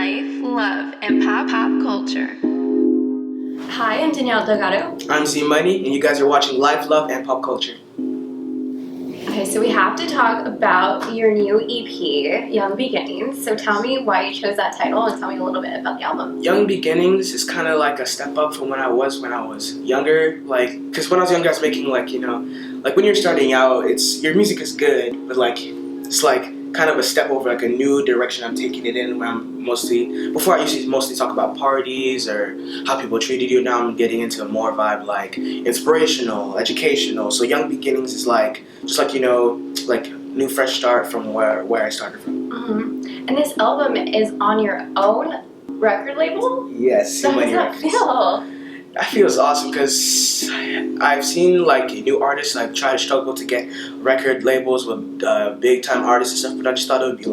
life, love, and pop culture. Hi, I'm Danielle Delgado. I'm ZMNY, and you guys are watching Life, Love, and Pop Culture. Okay, so we have to talk about your new EP, Young Beginnings. So tell me why you chose that title and tell me a little bit about the album. Young Beginnings is kind of like a step up from when I was younger. Because when I was younger, I was making when you're starting out, your music is good, but it's kind of a step over, a new direction I'm taking it in. Where before I used to mostly talk about parties or how people treated you. Now I'm getting into a more vibe inspirational, educational. So Young Beginnings is new fresh start from where I started from. Mm-hmm. And this album is on your own record label? Yes. How does that feel? I feel it's awesome because I've seen new artists try to struggle to get record labels with big time artists and stuff, but I just thought it would be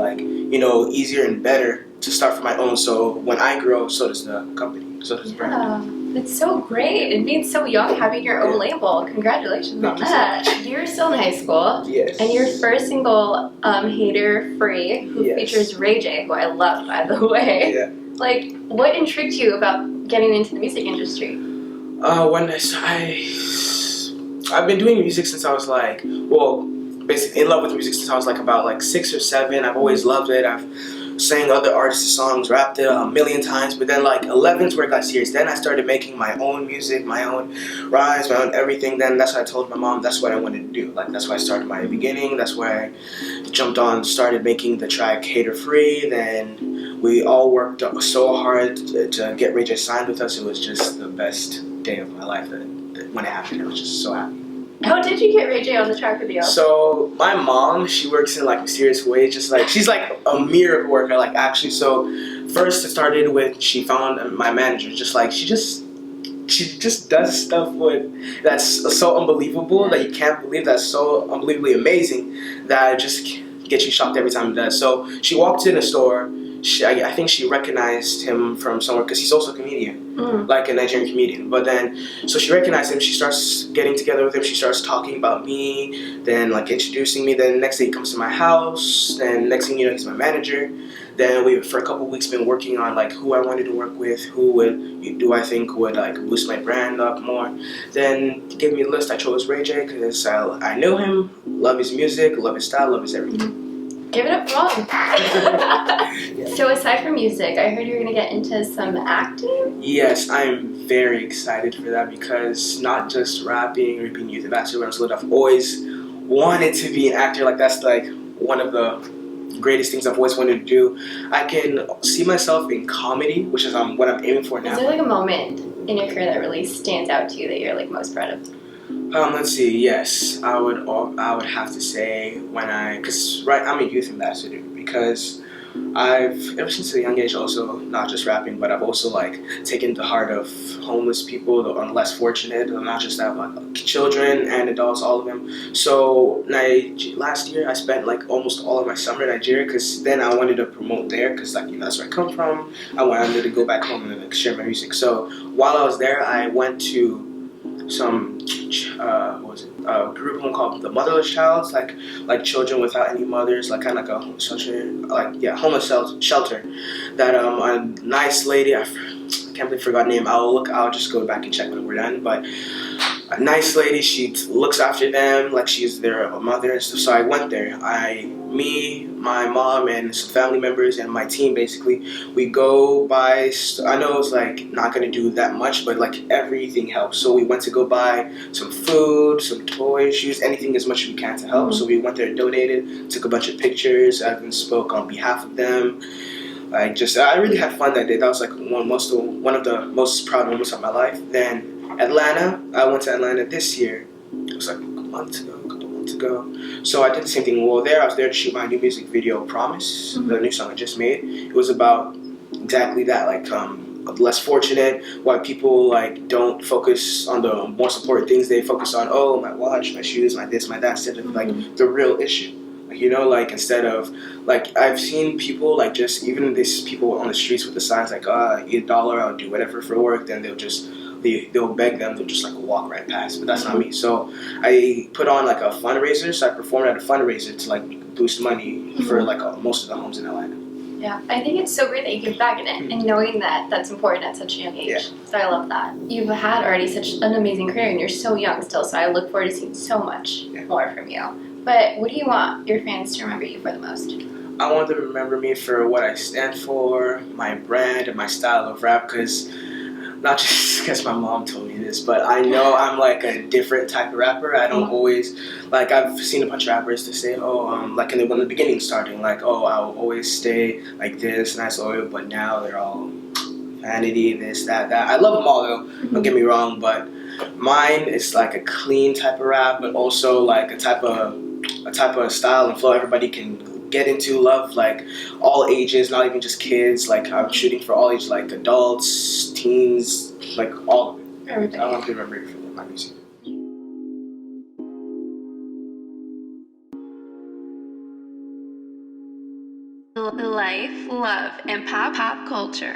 easier and better to start from my own. So when I grow, so does the company, so does the brand. It's so great. And being so young, having your own label. Congratulations on that. So you're still in high school. Yes. And your first single, Hater Free, who features Ray J, who I love, by the way. Yeah. What intrigued you about getting into the music industry? I've been doing music since I was basically in love with music since I was about 6 or 7. I've always loved it. I've sang other artists' songs, rapped it a million times, but then 11 is where it got serious. Then I started making my own music, my own rhymes, my own everything. Then that's why I told my mom that's what I wanted to do. That's why I started my beginning. That's where I jumped on, started making the track Hater Free. Then we all worked so hard to get Ray J signed with us. It was just the best day of my life when it happened. I was just so happy. How did you get Ray J on the track with you? So my mom, she works in mysterious ways. She's a miracle worker. Actually, so first it started with she found my manager. She just does stuff that's so unbelievable that you can't believe. That's so unbelievably amazing that it just gets you shocked every time it does. So she walked in a store. I think she recognized him from somewhere because he's also a comedian, a Nigerian comedian. But then, so she recognized him. She starts getting together with him. She starts talking about me, then introducing me. Then next day he comes to my house. Then next thing you know, he's my manager. Then we, for a couple of weeks, been working on who I wanted to work with, who I think would boost my brand up more. Then he gave me a list. I chose Ray J because I know him, love his music, love his style, love his everything. Give it up, Mom. So aside from music, I heard you're going to get into some acting? Yes, I'm very excited for that because not just rapping or being youth ambassador, I've always wanted to be an actor. That's one of the greatest things I've always wanted to do. I can see myself in comedy, which is what I'm aiming for now. Is there a moment in your career that really stands out to you that you're most proud of? Let's see. Yes, I would have to say I'm a youth ambassador because I've ever since a young age also not just rapping, but I've also taken the heart of homeless people, the less fortunate, not just that, but children and adults, all of them. So last year I spent almost all of my summer in Nigeria because then I wanted to promote there because that's where I come from. I wanted to go back home and share my music. So while I was there, I went to some a group home called the Motherless Childs, like children without any mothers, kind of a homeless shelter, shelter. That a nice lady, I can't believe I forgot her name. I'll just go back and check when we're done. But a nice lady, she looks after them like she's their mother and stuff. So I went there. Me, my mom, and some family members and my team, basically, we go buy. I know it's not gonna do that much, but everything helps. So we went to go buy some food, some toys, shoes, anything as much as we can to help. So we went there and donated, took a bunch of pictures. I even spoke on behalf of them. I really had fun that day. That was one of the most proud moments of my life. Then Atlanta, I went to Atlanta this year. It was a couple months ago. So I did the same thing. Well, I was there to shoot my new music video, Promise, the new song I just made. It was about exactly that, less fortunate, why people don't focus on the more supportive things. They focus on, my watch, my shoes, my this, my that, instead of the real issue. Instead of I've seen people even these people on the streets with the signs eat $1, I'll do whatever for work. Then they'll beg them to just walk right past, but that's not me. So I put on a fundraiser. So I performed at a fundraiser to boost money for most of the homes in Atlanta. Yeah, I think it's so great that you give back in it and knowing that that's important at such a young age. Yeah. So I love that. You've had already such an amazing career and you're so young still, so I look forward to seeing so much more from you. But what do you want your fans to remember you for the most? I want them to remember me for what I stand for, my brand, and my style of rap, because not just because my mom told me this, but I know I'm like a different type of rapper. I don't always, like, I've seen a bunch of rappers to say, like when the beginning starting, like, I'll always stay like this, nice loyal, but now they're all vanity, this, that. I love them all though, don't get me wrong, but mine is like a clean type of rap, but also like a type of style and flow everybody can get into, love, like all ages, not even just kids. Like I'm shooting for all ages, like adults, teens, like all of it. Everybody. I want to remember it for my music. Life, love, and pop culture.